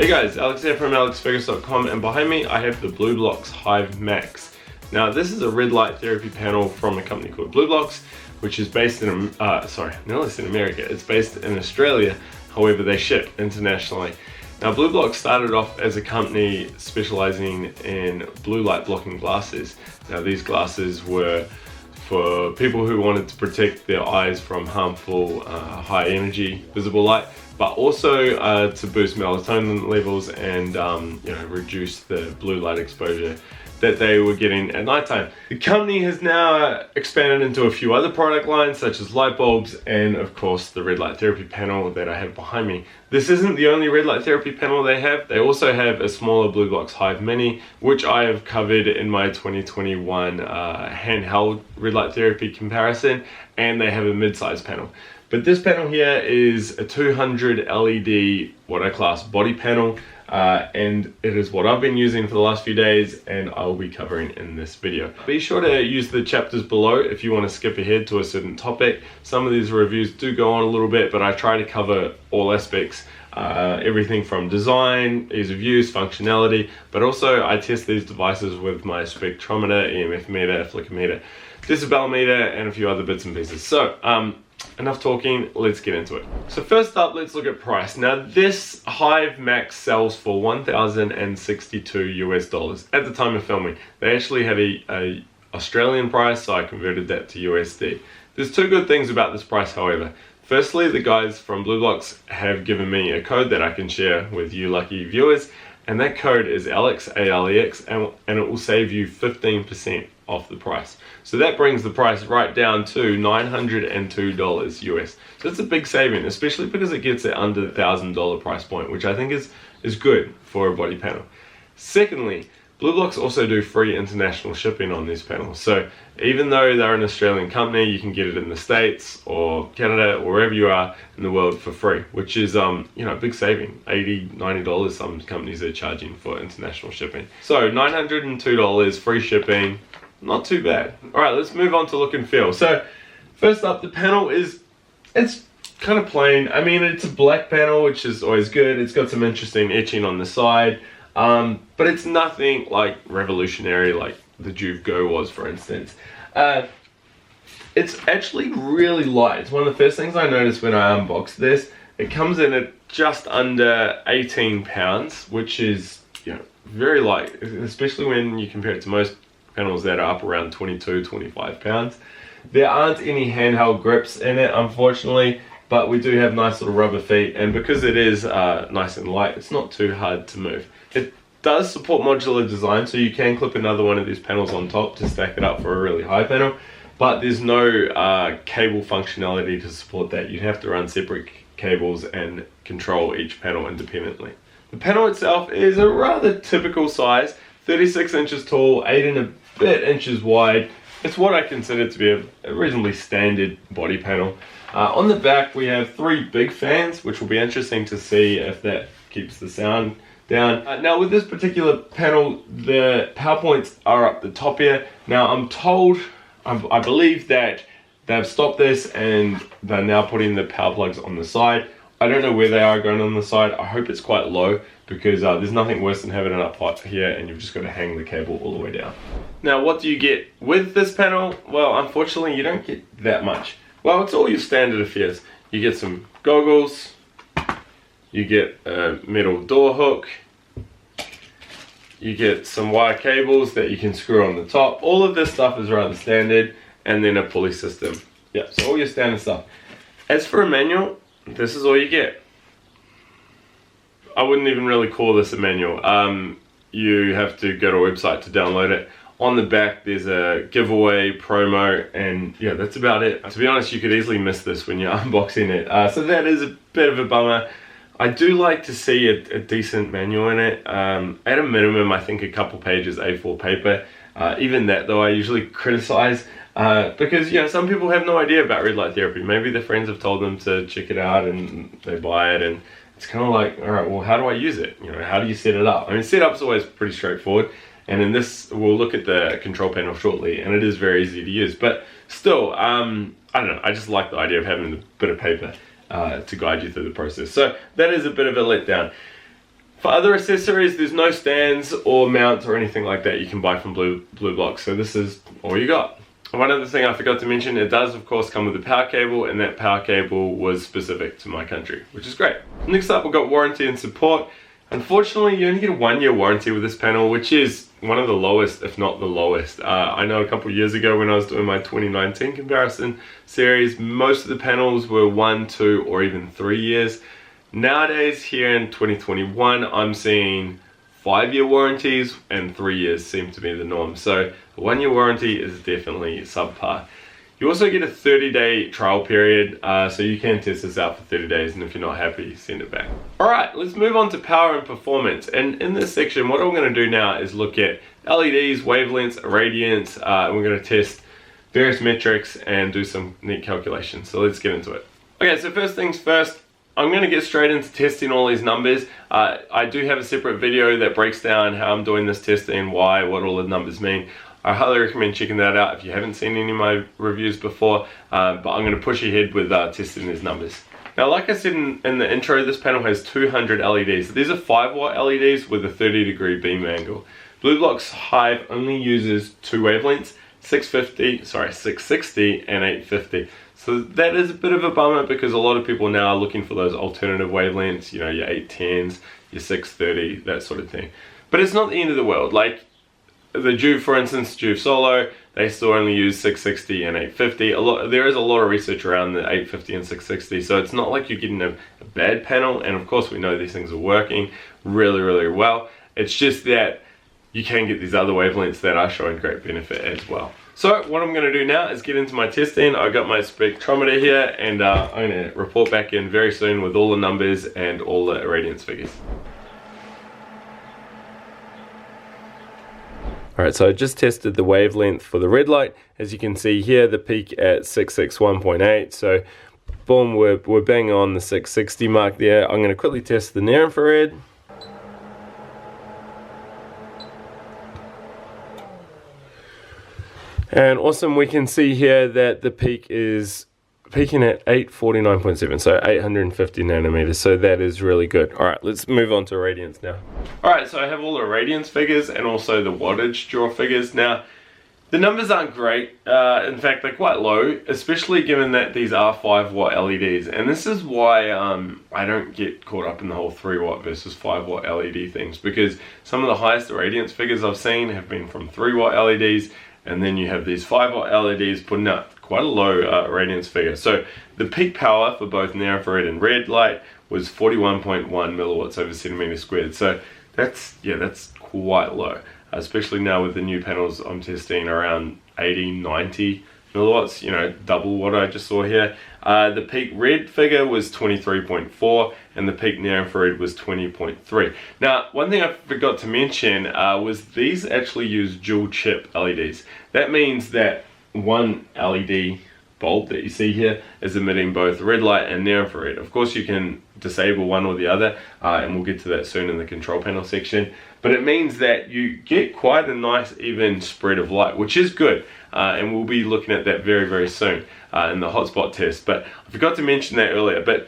Hey guys, Alex here from alexfergus.com, and behind me I have the BLUBlox Hive Max. Now this is a red light therapy panel from a company called BLUBlox, which is based in, nearly in America. It's based in Australia, however they ship internationally. Now BLUBlox started off as a company specializing in blue light blocking glasses. Now these glasses were for people who wanted to protect their eyes from harmful high energy visible light, but also to boost melatonin levels and reduce the blue light exposure that they were getting at nighttime. The company has now expanded into a few other product lines such as light bulbs and of course the red light therapy panel that I have behind me. This isn't the only red light therapy panel they have. They also have a smaller BLUBlox Hive Mini, which I have covered in my 2021 handheld red light therapy comparison, and they have a mid-size panel. But this panel here is a 200 LED, what I class body panel, and it is what I've been using for the last few days and I'll be covering in this video. Be sure to use the chapters below if you want to skip ahead to a certain topic. Some of these reviews do go on a little bit, but I try to cover all aspects, everything from design, ease of use, functionality, but also I test these devices with my spectrometer, EMF meter, flicker meter, decibel meter, and a few other bits and pieces. So, enough talking, let's get into it. So first up, let's look at price. Now this Hive Max sells for $1,062 US at the time of filming. They actually have a Australian price, so I converted that to USD. There's two good things about this price, however. Firstly, the guys from BLUBlox have given me a code that I can share with you lucky viewers, and that code is ALEX, ALEX, and it will save you 15% off the price. So that brings the price right down to $902 US. So it's a big saving, especially because it gets it under the $1,000 price point, which I think is good for a body panel. Secondly, BLUBlox also do free international shipping on these panels. So even though they're an Australian company, you can get it in the States or Canada or wherever you are in the world for free, which is a big saving. $80, $90 some companies are charging for international shipping. So $902 free shipping, not too bad. All right, let's move on to look and feel. So first up, the panel it's kind of plain. I mean, it's a black panel, which is always good. It's got some interesting etching on the side, but it's nothing like revolutionary like the Juve Go was, for instance. It's actually really light. It's one of the first things I noticed when I unboxed this. It comes in at just under 18 pounds, which is very light, especially when you compare it to most panels that are up around 22, 25 pounds. There aren't any handheld grips in it, unfortunately, but we do have nice little rubber feet, and because it is nice and light, it's not too hard to move. It does support modular design, so you can clip another one of these panels on top to stack it up for a really high panel, but there's no cable functionality to support that. You'd have to run separate cables and control each panel independently. The panel itself is a rather typical size, 36 inches tall, 8 and a bit inches wide. It's what I consider to be a reasonably standard body panel. On the back we have 3 big fans, which will be interesting to see if that keeps the sound down. Now with this particular panel, the power points are up the top here. Now I'm told, I believe that they've stopped this and they're now putting the power plugs on the side. I don't know where they are going on the side. I hope it's quite low, because there's nothing worse than having it up hot here and you've just got to hang the cable all the way down. Now what do you get with this panel? Well, unfortunately you don't get that much. Well, it's all your standard affairs. You get some goggles, you get a metal door hook, you get some wire cables that you can screw on the top. All of this stuff is rather standard, and then a pulley system. Yeah, so all your standard stuff. As for a manual, this is all you get. I wouldn't even really call this a manual. You have to go to a website to download it. On the back there's a giveaway promo, and yeah, that's about it. To be honest, you could easily miss this when you're unboxing it. So that is a bit of a bummer. I do like to see a decent manual in it. At a minimum, I think a couple pages A4 paper. Even that though, I usually criticize because some people have no idea about red light therapy. Maybe their friends have told them to check it out and they buy it, and it's kind of like, all right, well, how do I use it? How do you set it up? I mean, setup's always pretty straightforward, and in this, we'll look at the control panel shortly, and it is very easy to use. But still, I don't know, I just like the idea of having a bit of paper to guide you through the process. So that is a bit of a letdown. For other accessories, there's no stands or mounts or anything like that you can buy from BLUBlox, so this is all you got. One other thing I forgot to mention, it does of course come with a power cable, and that power cable was specific to my country, which is great. Next up, we've got warranty and support. Unfortunately, you only get a 1-year warranty with this panel, which is one of the lowest, if not the lowest. I know a couple years ago when I was doing my 2019 comparison series, most of the panels were 1, 2, or even 3 years. Nowadays, here in 2021, I'm seeing 5-year warranties, and 3 years seem to be the norm. So a 1-year warranty is definitely subpar. You also get a 30-day trial period, so you can test this out for 30 days, and if you're not happy, send it back. Alright, let's move on to power and performance. And in this section, what I'm going to do now is look at LEDs, wavelengths, irradiance, and we're going to test various metrics and do some neat calculations. So let's get into it. Okay, so first things first, I'm going to get straight into testing all these numbers. I do have a separate video that breaks down how I'm doing this testing, why, what all the numbers mean. I highly recommend checking that out if you haven't seen any of my reviews before, but I'm going to push ahead with testing these numbers. Now, like I said in the intro, this panel has 200 LEDs. These are 5-watt LEDs with a 30-degree beam angle. BLUBlox Hive only uses 2 wavelengths, 660 and 850. So that is a bit of a bummer because a lot of people now are looking for those alternative wavelengths, you know, your 810s, your 630, that sort of thing. But it's not the end of the world. Like the Juve, for instance, Juve Solo, they still only use 660 and 850. There is a lot of research around the 850 and 660, so it's not like you're getting a bad panel, and of course we know these things are working really, really well. It's just that you can get these other wavelengths that are showing great benefit as well. So what I'm going to do now is get into my testing. I've got my spectrometer here, and I'm going to report back in very soon with all the numbers and all the irradiance figures. Alright, so I just tested the wavelength for the red light. As you can see here, the peak at 661.8. So boom, we're bang on the 660 mark there. I'm going to quickly test the near infrared. And awesome, we can see here that the peak is peaking at 849.7, so 850 nanometers, so that is really good. Alright, let's move on to irradiance now. Alright, so I have all the irradiance figures and also the wattage draw figures. Now, the numbers aren't great, in fact they're quite low, especially given that these are 5-watt LEDs, and this is why I don't get caught up in the whole 3-watt versus 5-watt LED things, because some of the highest irradiance figures I've seen have been from 3-watt LEDs, and then you have these 5-watt LEDs putting out quite a low irradiance figure. So the peak power for both near infrared and red light was 41.1 milliwatts over centimeter squared. So that's quite low, especially now with the new panels I'm testing around 80, 90 milliwatts, you know, double what I just saw here. The peak red figure was 23.4 and the peak near infrared was 20.3. Now, one thing I forgot to mention was these actually use dual chip LEDs. That means that one LED bulb that you see here is emitting both red light and near infrared. Of course, you can disable one or the other, and we'll get to that soon in the control panel section. But it means that you get quite a nice even spread of light, which is good. And we'll be looking at that very, very soon in the hotspot test. But I forgot to mention that earlier. But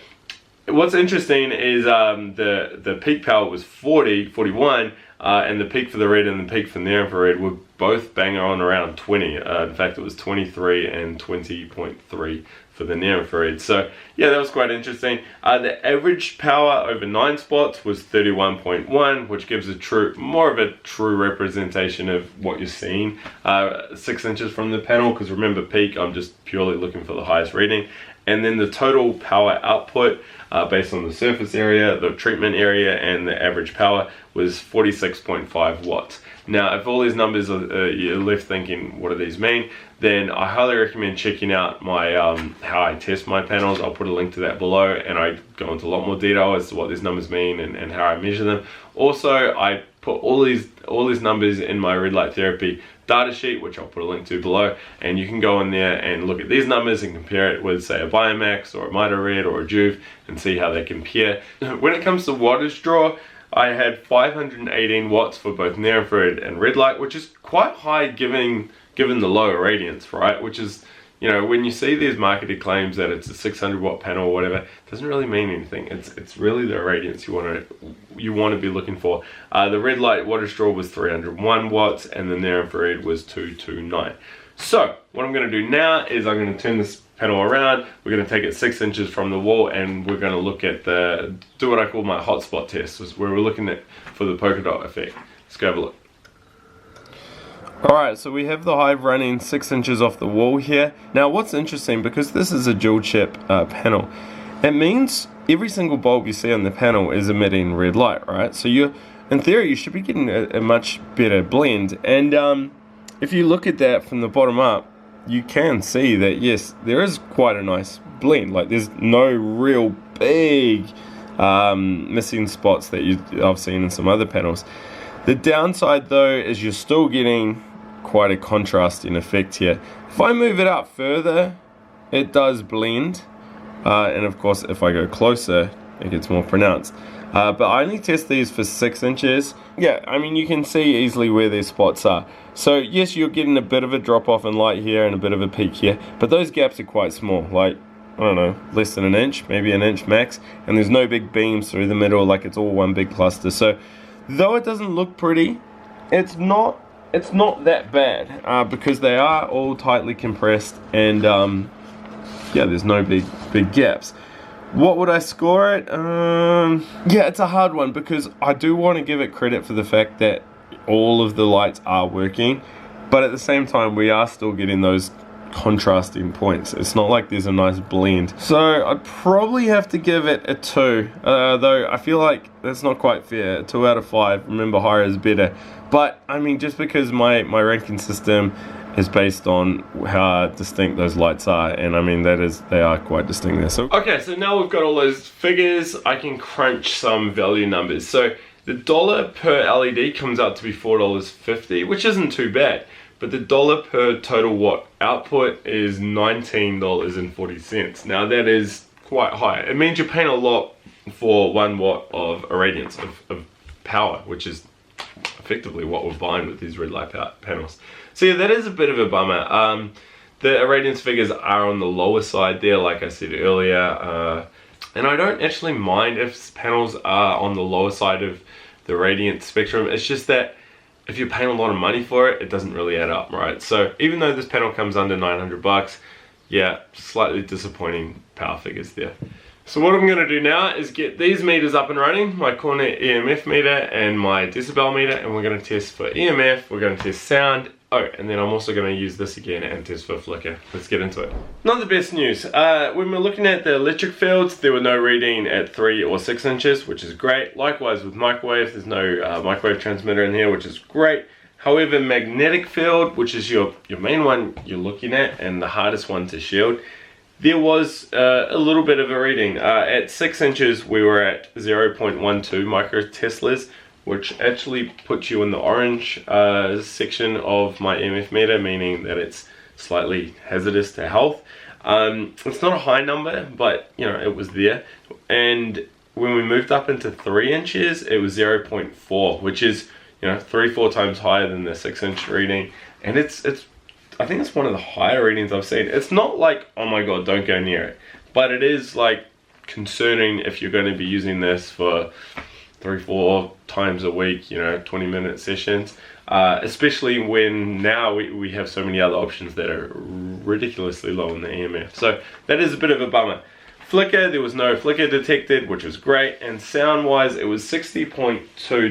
what's interesting is the peak power was 41, and the peak for the red and the peak for near infrared were both bang on around 20. In fact, it was 23 and 20.3 for the near infrared. So yeah, that was quite interesting. The average power over 9 spots was 31.1, which gives more of a true representation of what you're seeing 6 inches from the panel, because remember, peak, I'm just purely looking for the highest reading. And then the total power output based on the surface area, the treatment area, and the average power was 46.5 watts. Now, if all these numbers you're left thinking, what do these mean? Then I highly recommend checking out my how I test my panels. I'll put a link to that below, and I go into a lot more detail as to what these numbers mean and how I measure them. Also, I put all these numbers in my red light therapy data sheet, which I'll put a link to below, and you can go in there and look at these numbers and compare it with, say, a Biomax or a Modular or a Juve and see how they compare. When it comes to wattage draw, I had 518 watts for both near infrared and red light, which is quite high given the low irradiance, right? Which is, you know, when you see these marketed claims that it's a 600 watt panel or whatever, it doesn't really mean anything. It's really the irradiance you want to be looking for. The red light wattage draw was 301 watts, and the near infrared was 229. So what I'm going to do now is I'm going to turn this panel around. We're going to take it 6 inches from the wall, and we're going to look at do what I call my hotspot test, where we're looking at for the polka dot effect. Let's go have a look. Alright, so we have the Hive running 6 inches off the wall here. Now what's interesting, because this is a dual chip panel, it means every single bulb you see on the panel is emitting red light, right? So in theory, you should be getting a much better blend. And if you look at that from the bottom up, you can see that yes, there is quite a nice blend. Like there's no real big missing spots that I've seen in some other panels. The downside though is you're still getting quite a contrasting effect here. If I move it out further, it does blend, and of course if I go closer it gets more pronounced, but I only test these for 6 inches. Yeah, I mean you can see easily where their spots are. So yes, you're getting a bit of a drop off in light here and a bit of a peak here, but those gaps are quite small, like I don't know, less than an inch, maybe an inch max, and there's no big beams through the middle, like it's all one big cluster. So though it doesn't look pretty, it's not that bad, because they are all tightly compressed, and yeah, there's no big gaps. What would I score it? Yeah, it's a hard one, because I do want to give it credit for the fact that all of the lights are working, but at the same time we are still getting those contrasting points. It's not like there's a nice blend. So I'd probably have to give it a 2, though I feel like that's not quite fair. A 2 out of 5. Remember, higher is better. But I mean, just because my ranking system is based on how distinct those lights are, and I mean they are quite distinct there. So okay, so now we've got all those figures, I can crunch some value numbers. So the dollar per LED comes out to be $4.50, which isn't too bad. But the dollar per total watt output is $19.40. Now that is quite high. It means you're paying a lot for 1 watt of irradiance of power, which is effectively what we're buying with these red light panels. So yeah, that is a bit of a bummer. The irradiance figures are on the lower side there, like I said earlier. And I don't actually mind if panels are on the lower side of the radiance spectrum. It's just that if you're paying a lot of money for it, it doesn't really add up, right? So even though this panel comes under 900 bucks, yeah, slightly disappointing power figures there. So what I'm gonna do now is get these meters up and running, my corner EMF meter and my decibel meter, and we're gonna test for EMF, we're gonna test sound, oh, and then I'm also gonna use this again and test for flicker. Let's get into it. Not the best news. When we're looking at the electric fields, there were no reading at 3 or 6 inches, which is great. Likewise with microwave, there's no microwave transmitter in here, which is great. However, magnetic field, which is your main one you're looking at and the hardest one to shield, there was a little bit of a reading. At 6 inches, we were at 0.12 microteslas, which actually puts you in the orange section of my EMF meter, meaning that it's slightly hazardous to health. It's not a high number, but you know, it was there. And when we moved up into 3 inches, it was 0.4, which is, you know, 3-4 times higher than the 6 inch reading. And it's I think it's one of the higher readings I've seen. It's not like, oh my god, don't go near it, but it is like concerning if you're going to be using this for 3-4 times a week, you know, 20-minute sessions, especially when now we have so many other options that are ridiculously low in the EMF. So that is a bit of a bummer. Flicker, there was no flicker detected, which was great, and sound wise it was 60.2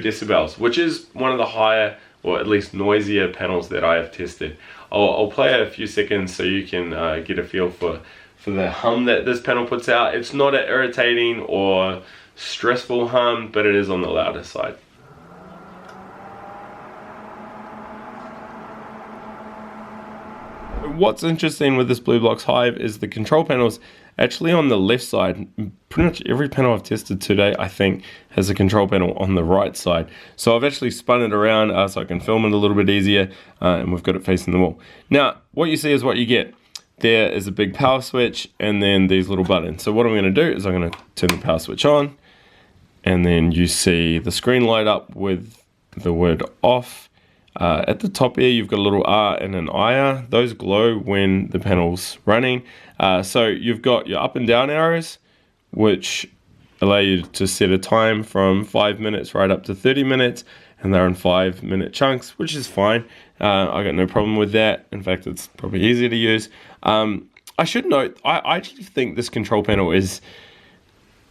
decibels, which is one of the higher, or at least noisier panels that I have tested. I'll play a few seconds so you can get a feel for the hum that this panel puts out. It's not an irritating or stressful hum, but it is on the louder side. What's interesting with this BLUBlox Hive is the control panels actually on the left side. Pretty much every panel I've tested today, I think, has a control panel on the right side. So I've actually spun it around so I can film it a little bit easier, and we've got it facing the wall. Now, what you see is what you get. There is a big power switch and then these little buttons. So what I'm going to do is I'm going to turn the power switch on, and then you see the screen light up with the word off. At the top here, you've got a little R and an IR. Those glow when the panel's running. So you've got your up and down arrows, which allow you to set a time from 5 minutes right up to 30 minutes, and they're in 5-minute chunks, which is fine. I got no problem with that. In fact, it's probably easier to use. I should note, I actually think this control panel is,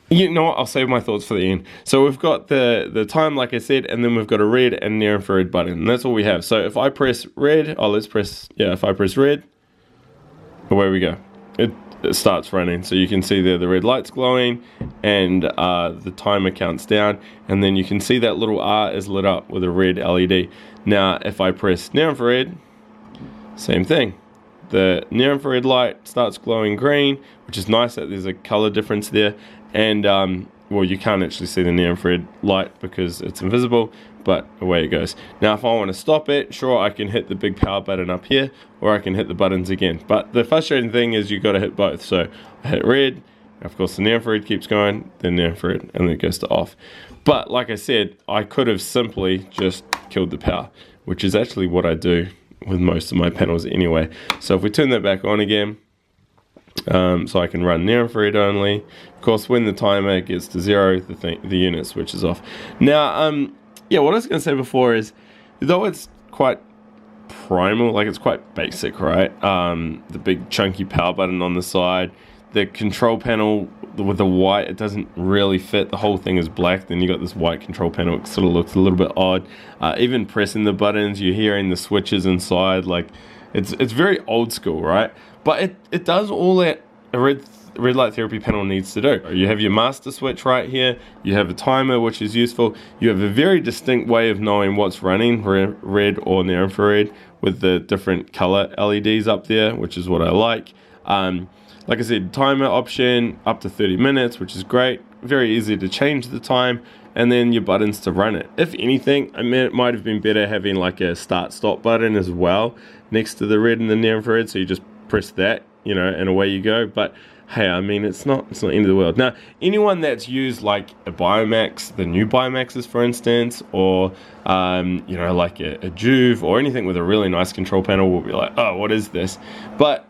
you know what, I'll save my thoughts for the end. So we've got the time, like I said, and then we've got a red and near infrared button, and that's all we have. So if I press red, if I press red, away we go. It starts running. So you can see there the red light's glowing, and the timer counts down, and then you can see that little R is lit up with a red LED. Now if I press near infrared, same thing. The near infrared light starts glowing green, which is nice that there's a color difference there. And well, you can't actually see the near infrared light because it's invisible, but away it goes. Now if I want to stop it, sure, I can hit the big power button up here, or I can hit the buttons again. But the frustrating thing is you got to hit both. So I hit red, of course the near infrared keeps going, then near infrared, and then it goes to off. But like I said, I could have simply just killed the power, which is actually what I do with most of my panels anyway. So if we turn that back on again, so I can run near infrared only. Of course, when the timer gets to 0, the unit switches off. Now, yeah, what I was going to say before is, though it's quite primal, like it's quite basic, right? The big chunky power button on the side, the control panel with the white, it doesn't really fit. The whole thing is black. Then you got this white control panel. It sort of looks a little bit odd. Even pressing the buttons, you're hearing the switches inside. Like it's very old school, right? But it does all that a red light therapy panel needs to do. You have your master switch right here. You have a timer, which is useful. You have a very distinct way of knowing what's running, red or near infrared, with the different color LEDs up there, which is what I like. Like I said, timer option up to 30 minutes, which is great. Very easy to change the time, and then your buttons to run it. If anything, I mean, it might have been better having like a start-stop button as well next to the red and the near infrared, so you just press that, you know, and away you go. But hey, I mean, it's not the end of the world. Now, anyone that's used like a BioMax, the new BioMaxes for instance, or you know, like a Juve or anything with a really nice control panel will be like, oh, what is this? But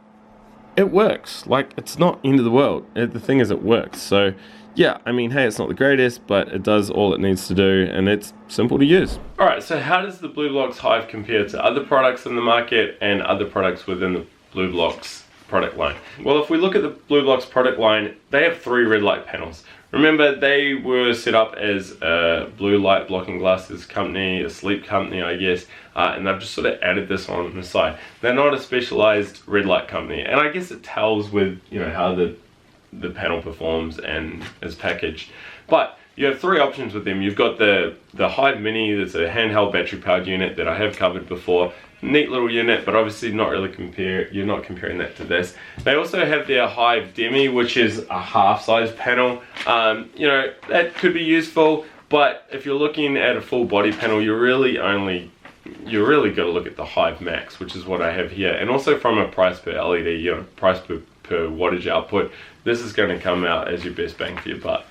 it works. Like, it's not end of the world. The thing is, it works. So yeah, I mean, hey, it's not the greatest, but it does all it needs to do, and it's simple to use. All right, so how does the BLUBlox Hive compare to other products in the market and other products within the BLUBlox product line? Well, if we look at the BLUBlox product line, they have 3 red light panels. Remember, they were set up as a blue light blocking glasses company, a sleep company, I guess, and they've just sort of added this on the side. They're not a specialized red light company, and I guess it tells with, you know, how the panel performs and is packaged. But you have 3 options with them. You've got the Hive Mini, that's a handheld battery powered unit that I have covered before. Neat little unit, but obviously not really you're not comparing that to this. They also have their Hive Demi, which is a half-size panel. You know, that could be useful, but if you're looking at a full body panel, you really got to look at the Hive Max, which is what I have here. And also from a price per LED, you know, price per wattage output, this is going to come out as your best bang for your buck.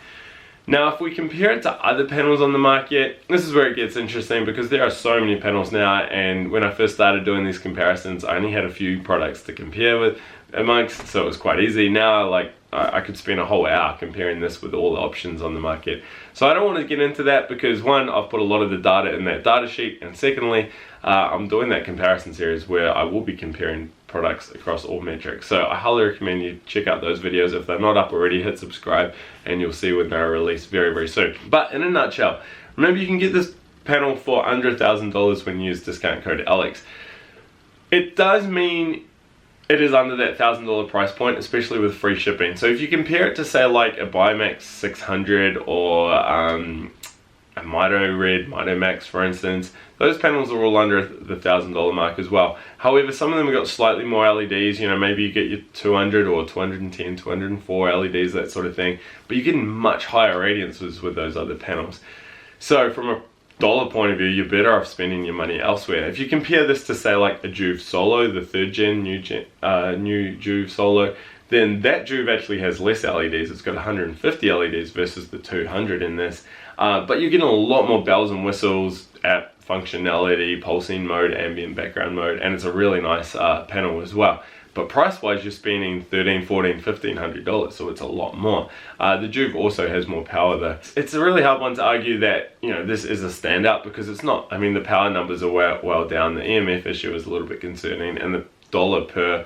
Now, if we compare it to other panels on the market, this is where it gets interesting because there are so many panels now, and when I first started doing these comparisons, I only had a few products to compare with amongst, so it was quite easy. Now, like, I could spend a whole hour comparing this with all the options on the market. So I don't want to get into that because, one, I've put a lot of the data in that data sheet, and secondly, I'm doing that comparison series where I will be comparing products across all metrics. So I highly recommend you check out those videos. If they're not up already, hit subscribe and you'll see when they're released very, very soon. But in a nutshell, remember, you can get this panel for under $1,000 when you use discount code Alex. It does mean it is under that $1,000 price point, especially with free shipping. So if you compare it to, say, like a BioMax 600 or a Mido Max, for instance, those panels are all under the $1,000 mark as well. However, some of them have got slightly more LEDs. You know, maybe you get your 200 or 210, 204 LEDs, that sort of thing. But you're getting much higher radiances with those other panels. So from a dollar point of view, you're better off spending your money elsewhere. If you compare this to, say, like a Juve Solo, the 3rd gen, new Juve Solo, then that Juve actually has less LEDs. It's got 150 LEDs versus the 200 in this. But you're getting a lot more bells and whistles, app functionality, pulsing mode, ambient background mode, and it's a really nice panel as well. But price-wise, you're spending $1,300, $1,400, $1,500, so it's a lot more. The Juve also has more power though. It's a really hard one to argue that, you know, this is a standout, because it's not. I mean, the power numbers are well down. The EMF issue is a little bit concerning, and the dollar per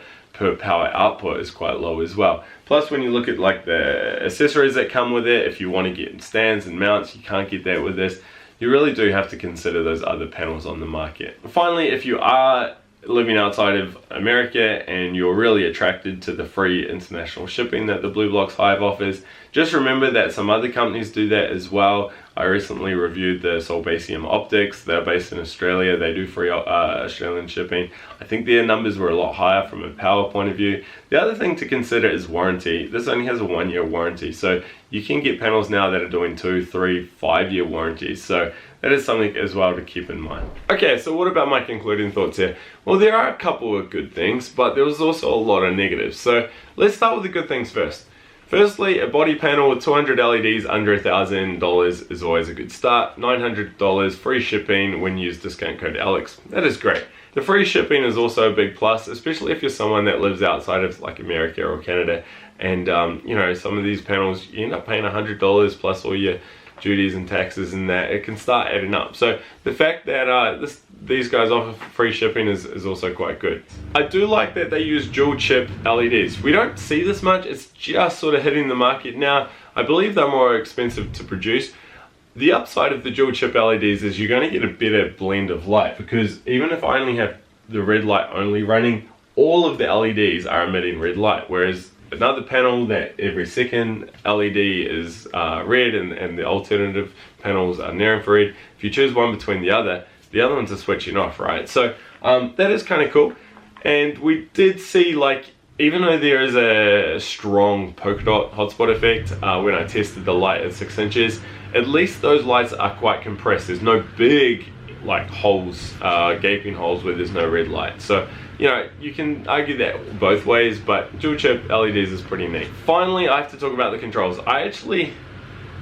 power output is quite low as well. Plus, when you look at like the accessories that come with it, if you want to get stands and mounts, you can't get that with this. You really do have to consider those other panels on the market. Finally, if you are living outside of America and you're really attracted to the free international shipping that the BLUBlox Hive offers, just remember that some other companies do that as well. I recently reviewed the Solbasium Optics. They're based in Australia. They do free Australian shipping. I think their numbers were a lot higher from a power point of view. The other thing to consider is warranty. This only has a 1-year warranty, so you can get panels now that are doing 2, 3, 5-year warranties. So that is something as well to keep in mind. Okay, so what about my concluding thoughts here? Well, there are a couple of good things, but there was also a lot of negatives. So let's start with the good things first. Firstly, a body panel with 200 LEDs under $1,000 is always a good start. $900 free shipping when you use discount code ALEX. That is great. The free shipping is also a big plus, especially if you're someone that lives outside of like America or Canada. And you know, some of these panels, you end up paying $100 plus all your duties and taxes, and that it can start adding up. So the fact that these guys offer free shipping is also quite good. I do like that they use dual chip LEDs. We don't see this much. It's just sort of hitting the market now. I believe they're more expensive to produce. The upside of the dual chip LEDs is you're going to get a better blend of light, because even if I only have the red light only running, all of the LEDs are emitting red light, whereas another panel that every second LED is red, and the alternative panels are near infrared. If you choose one between the other ones are switching off, right? So that is kind of cool. And we did see, like, even though there is a strong polka dot hotspot effect when I tested the light at 6 inches, at least those lights are quite compressed. There's no big like holes, gaping holes where there's no red light. So, you know, you can argue that both ways, but dual chip LEDs is pretty neat. Finally, I have to talk about the controls. I actually,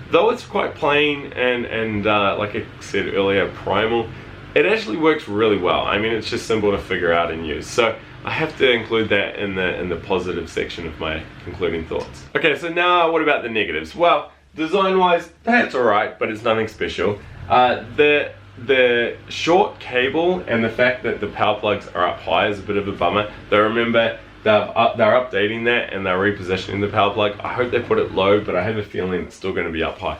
though it's quite plain and like I said earlier, primal, it actually works really well. I mean, it's just simple to figure out and use. So I have to include that in the positive section of my concluding thoughts. Okay, so now what about the negatives? Well, design-wise, that's alright, but it's nothing special. The short cable and the fact that the power plugs are up high is a bit of a bummer. Though remember, they're updating that and they're repositioning the power plug. I hope they put it low, but I have a feeling it's still going to be up high.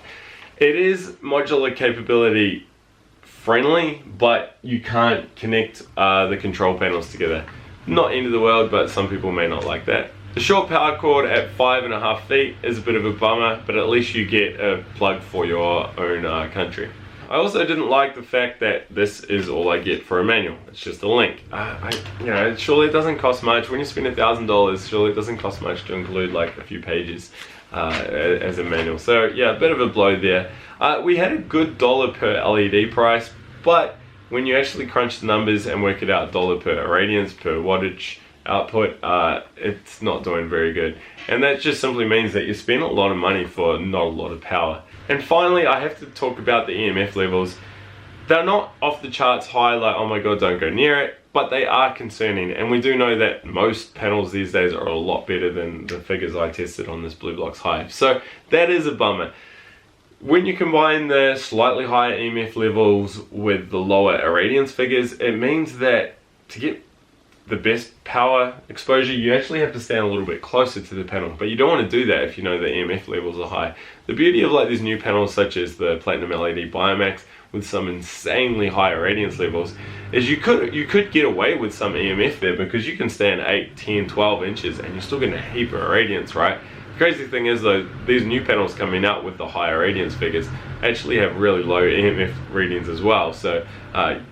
It is modular capability friendly, but you can't connect the control panels together. Not end of the world, but some people may not like that. The short power cord at 5.5 feet is a bit of a bummer, but at least you get a plug for your own country. I also didn't like the fact that this is all I get for a manual. It's just a link. You know, surely it doesn't cost much. When you spend $1,000, surely it doesn't cost much to include like a few pages as a manual. So yeah, a bit of a blow there. We had a good dollar per LED price, but when you actually crunch the numbers and work it out dollar per irradiance per wattage output, it's not doing very good. And that just simply means that you spend a lot of money for not a lot of power. And finally, I have to talk about the EMF levels. They're not off the charts high, like, oh my god, don't go near it, but they are concerning. And we do know that most panels these days are a lot better than the figures I tested on this BLUBlox Hive. So that is a bummer. When you combine the slightly higher EMF levels with the lower irradiance figures, it means that to get the best power exposure, you actually have to stand a little bit closer to the panel, but you don't want to do that if you know the EMF levels are high. The beauty of like these new panels such as the Platinum LED BioMax with some insanely high irradiance levels is you could get away with some EMF there, because you can stand 8, 10, 12 inches and you're still getting a heap of irradiance, right? The crazy thing is though, these new panels coming out with the higher radiance figures actually have really low EMF readings as well, so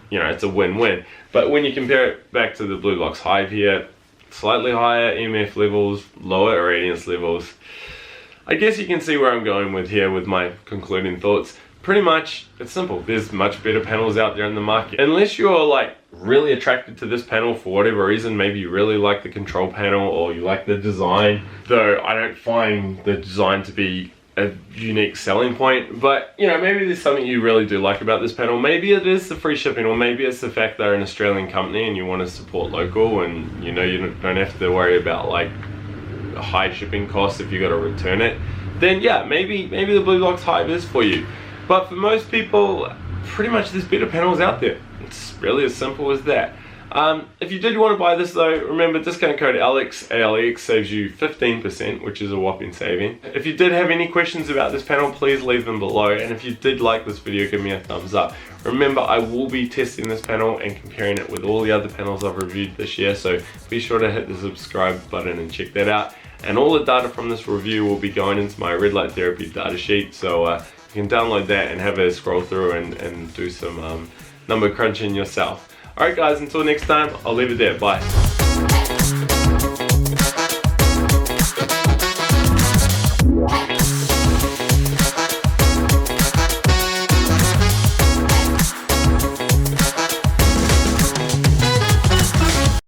you know, it's a win-win. But when you compare it back to the BLUBlox Hive here, slightly higher EMF levels, lower irradiance levels, I guess you can see where I'm going with here with my concluding thoughts. Pretty much, it's simple. There's much better panels out there in the market. Unless you're like really attracted to this panel for whatever reason, maybe you really like the control panel or you like the design, though I don't find the design to be a unique selling point, but you know, maybe there's something you really do like about this panel. Maybe it is the free shipping, or maybe it's the fact they're an Australian company and you want to support local, and you know, you don't have to worry about like high shipping costs if you got to return it. Then yeah, maybe the BLUBlox Hive is for you. But for most people, pretty much there's better panels out there. It's really as simple as that. If you did want to buy this though, remember discount code ALEX, ALEX saves you 15%, which is a whopping saving. If you did have any questions about this panel, please leave them below. And if you did like this video, give me a thumbs up. Remember, I will be testing this panel and comparing it with all the other panels I've reviewed this year, so be sure to hit the subscribe button and check that out. And all the data from this review will be going into my red light therapy data sheet, so you can download that and have a scroll through and do some number crunching yourself. Alright guys, until next time, I'll leave it there. Bye.